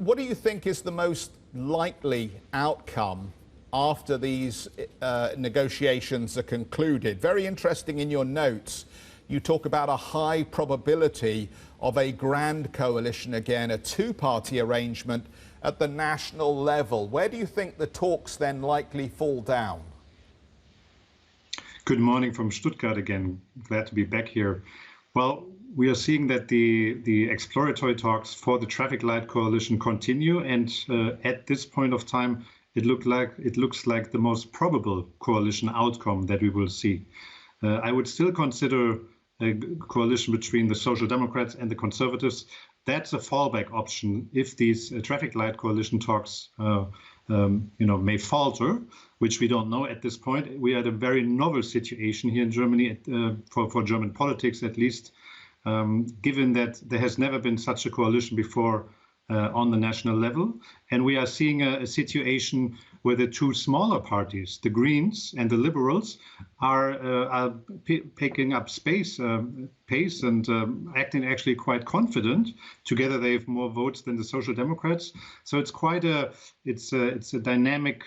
what do you think is the most likely outcome after these negotiations are concluded? Very interesting in your notes. You talk about a high probability of a grand coalition again, a two-party arrangement at the national level. Where do you think the talks then likely fall down? Good morning from Stuttgart again. Glad to be back here. Well, we are seeing that the exploratory talks for the traffic light coalition continue, and at this point of time, it looks like the most probable coalition outcome that we will see. I would still consider a coalition between the Social Democrats and the Conservatives. That's a fallback option if these traffic light coalition talks may falter, which we don't know at this point. We are at a very novel situation here in Germany, for German politics at least, given that there has never been such a coalition before on the national level. And we are seeing a situation where the two smaller parties, the Greens and the Liberals, are picking up pace and acting actually quite confident. Together they have more votes than the Social Democrats. So it's quite a dynamic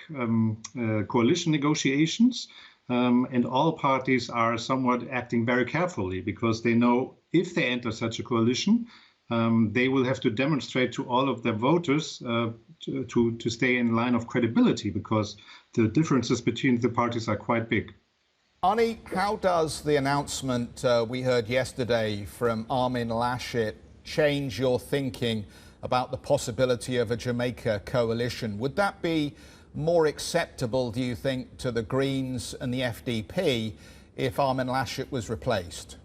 coalition negotiations. And all parties are somewhat acting very carefully because they know if they enter such a coalition, they will have to demonstrate to all of their voters to stay in line of credibility, because the differences between the parties are quite big. Arne, how does the announcement we heard yesterday from Armin Laschet change your thinking about the possibility of a Jamaica coalition? Would that be more acceptable, do you think, to the Greens and the FDP if Armin Laschet was replaced?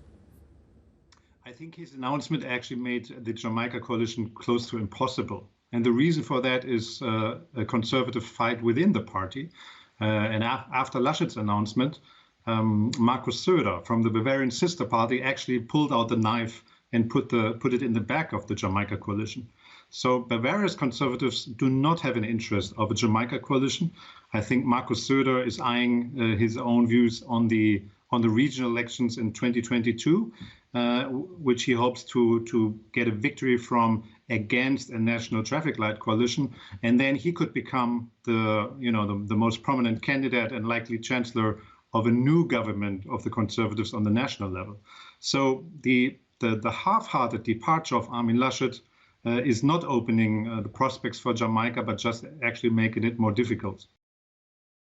I think his announcement actually made the Jamaica coalition close to impossible. And the reason for that is a conservative fight within the party. And after Laschet's announcement, Markus Söder from the Bavarian sister party actually pulled out the knife and put it in the back of the Jamaica coalition. So Bavaria's conservatives do not have an interest of a Jamaica coalition. I think Markus Söder is eyeing his own views on the regional elections in 2022, which he hopes to get a victory from against a national traffic light coalition, and then he could become the most prominent candidate and likely chancellor of a new government of the conservatives on the national level. So the half-hearted departure of Armin Laschet is not opening the prospects for Jamaica, but just actually making it more difficult.